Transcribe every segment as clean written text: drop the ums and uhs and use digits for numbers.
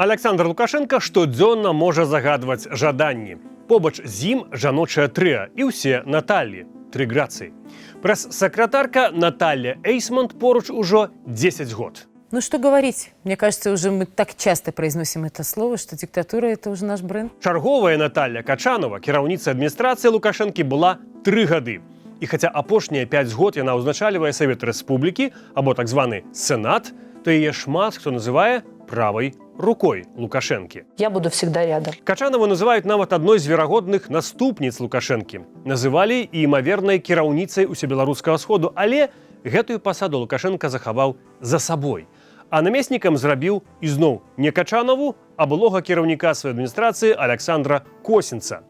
Александр Лукашенко штодзённа можа загадваць жаданні. Побач з ім жаночае трыа і ўсе Наталлі, тры грацыі. Прэс-сакратарка Наталья Эйсмонт поруч ужо 10 год. Ну что говорить, мне кажется, уже мы так часто произносим это слово, что диктатура – это уже наш бренд. Чарговая Наталья Качанова, кіраўніца адміністрацыі Лукашэнкі, была 3 гады. І хаця апошнія 5 год яна ўзначальвае Савет Рэспублікі, або так званы Сенат, то яе шмат хто называе правай рукой Лукашэнкі. Я буду всегда рядом. Качанову называюць нават адной з верагодных наступніц Лукашэнкі. Называлі і імавернай кіраўніцай усебеларускага сходу, але гэтую пасаду Лукашенка захаваў за сабой. А намеснікам зрабіў ізноў не Качанову, а былога кіраўніка сваёй адміністрацыі Александра Косінца.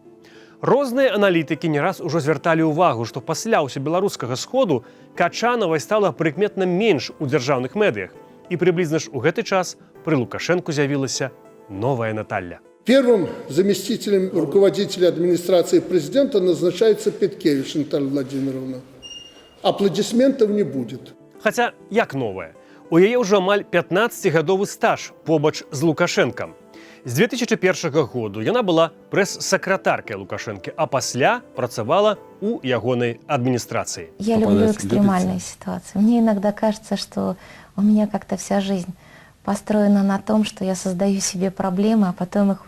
Розныя аналітыкі не раз ужо звярталі ўвагу, што пасля ўсебеларускага сходу Качановай стала прыкметна менш у дзяржаўных медыях. І прыблізна ж у гэты час пры Лукашэнку з'явілася новая Наталья. Первым заместителем руководителя администрации президента назначается Петкевич Наталья Владимировна. Аплодисментов не будет. Хаця, як новая? У яе ўжо амаль 15-гадовы стаж побач з Лукашэнкам. З 2001 году яна была прэс-сакратаркай Лукашэнкі, а пасля працавала у ягонай адміністрацыі. Я люблю экстремальные ситуации. Мне иногда кажется, что у меня как-то вся жизнь построена на том, что я создаю себе проблемы, а потом их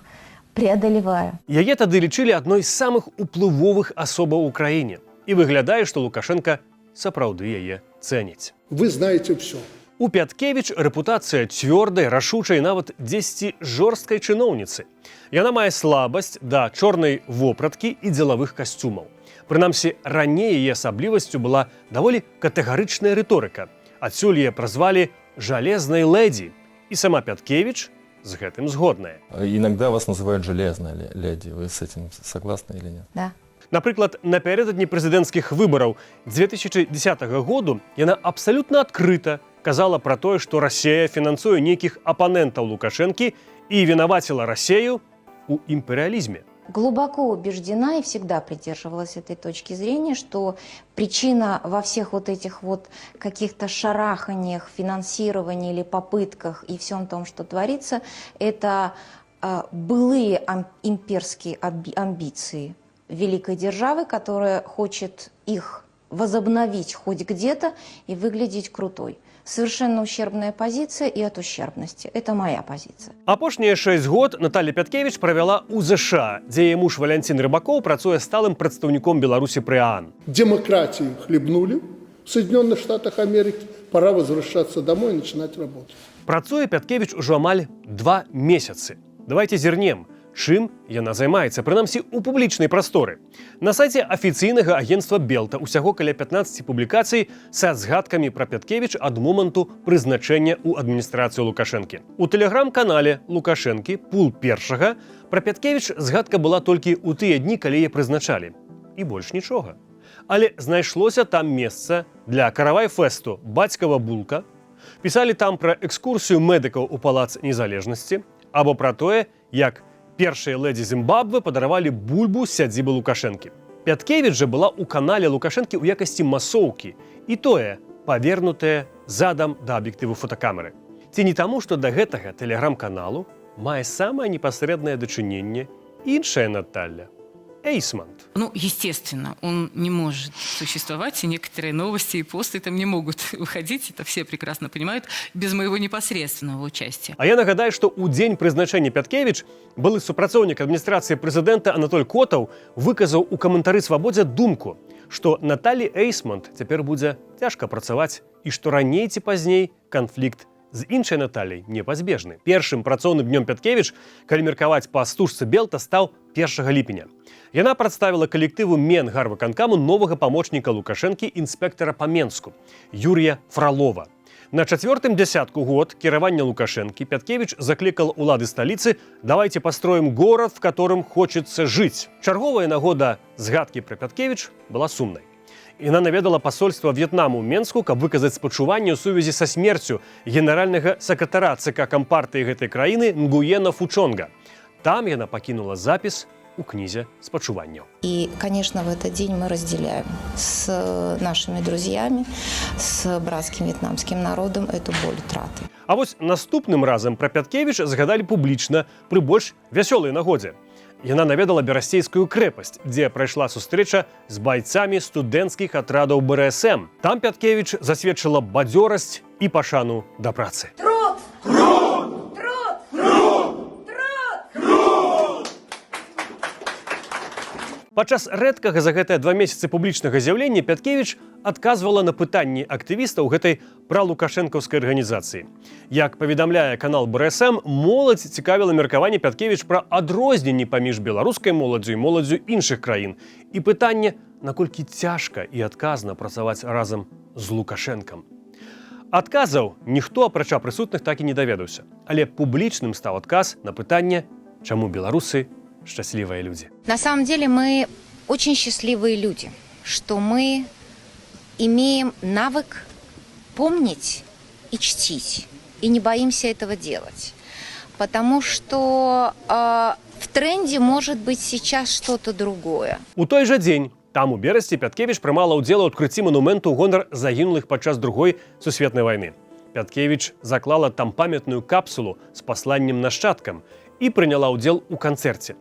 преодолеваю. Яе тады лічылі адной з самых уплывовых асобаў у краіне. І выглядае, што Лукашенка сапраўды яе цэніць. Вы знаете все. У Пяткевіч рэпутацыя цвёрдай, рашучай, нават дзесьці жорсткай чыноўніцы. Яна мае слабасць да чорнай вопраткі і дзелавых касцюмаў. Прынамсі, раней яе асаблівасцю была даволі катэгарычная рыторыка. Адсюль яе празвалі «жалезнай лэдзі». І сама Пяткевіч з гэтым згодная. Иногда вас называют «железной леди». Вы с этим согласны или нет? Да. Напрыклад, напярэдадні прэзідэнцкіх выбараў 2010 году яна абсалютна адкрыта казала пра тое, што Расія фінансуе нейкіх апанентаў Лукашэнкі і вінаваціла Расію ў імперыялізме. Глубоко убеждена и всегда придерживалась этой точки зрения, что причина во всех вот этих вот каких-то шараханиях, финансировании или попытках и всем том, что творится, это былые имперские амбиции великой державы, которая хочет их возобновить хоть где-то и выглядеть крутой. Совершенно ущербная позиция и от ущербности. Это моя позиция. Апошнія 6 год Наталья Пяткевіч правяла ў ЗША, дзе яе муж Валянцін Рыбакоў працуе сталым прадстаўніком Беларусі пры ААН. Демократию хлебнули в Соединенных Штатах Америки. Пора возвращаться домой и начинать работать. Працуе Пяткевіч ужо амаль 2 месяцы. Давайте зірнем, чым яна займаецца, прынамсі у публічнай прасторы. На сайце афіцыйнага агенцтва Белта ўсяго каля 15 публікацый са згадкамі пра Пяткевіч ад моманту прызначэння ў адміністрацыю Лукашэнкі. У тэлеграм-канале Лукашэнкі «Пул першага» пра Пяткевіч згадка была толькі ў тыя дні, калі яе прызначалі. І больш нічога. Але знайшлося там месца для каравай-фэсту «Бацькава булка», пісалі там пра экскурсію медыкаў у Палац Незалежнасці, або пра тое, як першыя лэдзі Зімбабве падаравалі бульбу з сядзібы Лукашэнкі. Пяткевіч жа была ў канале Лукашэнкі ў якасці масоўкі, і тое павернутае задам да аб'ектыву фотакамеры. Ці не таму, што да гэтага тэлеграм-каналу мае самае непасрэднае дачыненне іншая Наталья Эйсмонт. Ну, естественно, он не может существовать, и некоторые новости и посты там не могут выходить, это все прекрасно понимают, без моего непосредственного участия. А я нагадаю, што ў дзень прызначэння Пяткевіч былы супрацоўнік адміністрацыі прэзідэнта Анатоль Котаў выказаў у каментары «Свабодзе» думку, што Наталі Эйсмонт цяпер будзе цяжка працаваць і што раней ці пазней канфлікт з іншай Наталяй непазбежны. Першым працоўным днём Пяткевіч, калі меркаваць па стужцы Белта, стаў 1 ліпеня. Яна прадставіла калектыву Менгарвыканкаму новага памочніка Лукашэнкі інспектара па Менску Юрія Фролова. На 4-м дзясятку год кіравання Лукашэнкі Пяткевіч заклікал улады сталіцы «Давайте построим город, в котором хочется жить». Чарговая нагода згадкі пра Пяткевіч была сумнай. Яна наведала пасольства В'етнаму ў Менску, каб выказаць спачуванне ў сувязі са смерцю генеральнага сакратара ЦК Кампартыі гэтай краіны Нгуена Фучонга. Там яна пакінула запіс у кнізе спачуванняў. И, конечно, в этот день мы разделяем с нашими друзьями, с братским вьетнамским народом эту боль утраты. А вось наступным разам пра Пяткевіч згадалі публічна пры больш вясёлай нагодзе. Яна наведала Берасцейскую крэпасць, дзе прайшла сустрэча з байцамі студэнцкіх атрадаў БРСМ. Там Пяткевіч засведчыла бадзёрасць і пашану да працы. Падчас рэдкага за гэтыя 2 месяцы публічнага з'яўлення Пяткевіч адказвала на пытанні актывістаў гэтай пралукашэнкаўскай арганізацыі. Як паведамляе канал БРСМ, моладзь цікавіла меркаванне Пяткевіч пра адрозненні паміж беларускай моладдзю і моладдзю іншых краін і пытанне, наколькі цяжка і адказна працаваць разам з Лукашэнкам. Адказаў ніхто, апрача прысутных, так і не даведаўся. Але публічным стаў адказ на пытанне, чаму беларусы счастливые люди. На самом деле мы очень счастливые люди, что мы имеем навык помнить и чтить, и не боимся этого делать. Потому что в тренде может быть сейчас что-то другое. У той жа дзень там у Берасці Пяткевіч прымала ўдзел у адкрыцці манументу ў гонар загінулых падчас Другой сусветнай вайны. Пяткевіч заклала там памятную капсулу з пасланнем нашчадкам і прыняла ўдзел у канцэрце.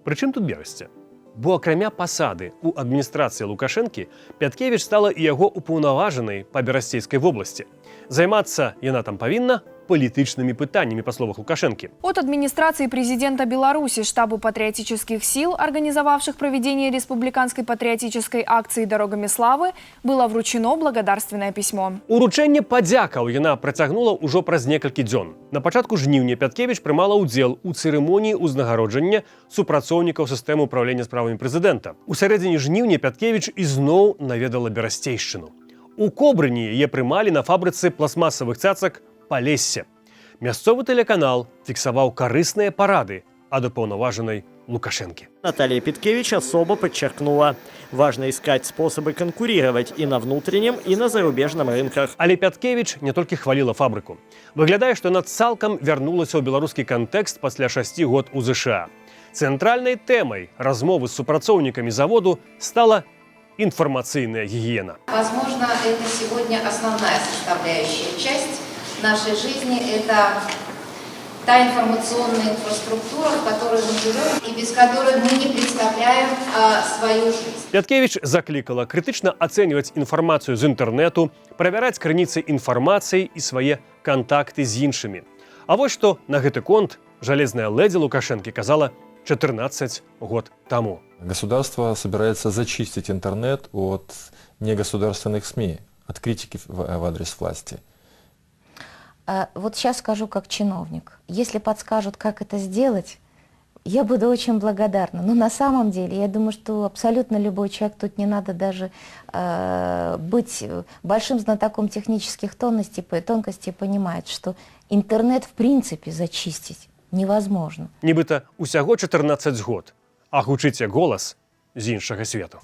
Прычым тут Берасці? Бо акрамя пасады ў адміністрацыі Лукашэнкі, Пяткевіч стала і яго упаўнаважанай па Берасцейскай вобласці. Займацца яна там павінна палітычнымі пытаннямі, па словах Лукашэнкі. От администрации президента Беларуси, штабу патриотических сил, организовавших проведение республиканской патриотической акции «Дорогами славы», было вручено благодарственное письмо. Уручэнне падзякаў яна працягнула ўжо праз некалькі дзён. На пачатку жніўня Пяткевіч прымала ўдзел у цырымоніі ўзнагароджання супрацоўнікаў сістэмы ўправлення справамі прэзідэнта. У сярэдзіне жніўня Пяткевіч ізноў наведала Берасцейшчыну. У Кобрыні яе прымалі на фабрыцы пластмасавых цацак Полессе. Мясцовы тэлеканал фіксаваў карысныя парады ад упаўнаважанай Лукашэнкі. Наталья Пяткевич особо подчеркнула, важно искать способы конкурировать и на внутреннем, и на зарубежном рынках. Але Пяткевіч не толькі хваліла фабрыку. Выглядае, што яна цалкам вярнулася ў беларускі кантэкст пасля 6 год у ЗША. Цэнтральнай тэмай размовы з супрацоўнікамі заводу стала информационная гигиена. Возможно, это сегодня основная составляющая часть нашей жизни. Это та информационная инфраструктура, в которой мы живем и без которой мы не представляем свою жизнь. Пяткевіч закликала критично оценивать информацию з интернету, проверять крыніцы информации и свои контакты з іншымі. А вот что на гэты конт жалезная леди Лукашэнкі казала 14 год тому. Государство собирается зачистить интернет от негосударственных СМИ, от критики в адрес власти. Вот сейчас скажу как чиновник. Если подскажут, как это сделать, я буду очень благодарна. Но на самом деле, я думаю, что абсолютно любой человек, тут не надо даже быть большим знатоком технических тонкостей, понимает, что интернет в принципе зачистить невозможно. Нібыта усяго 14 год, а гучыць як голас з іншага свету.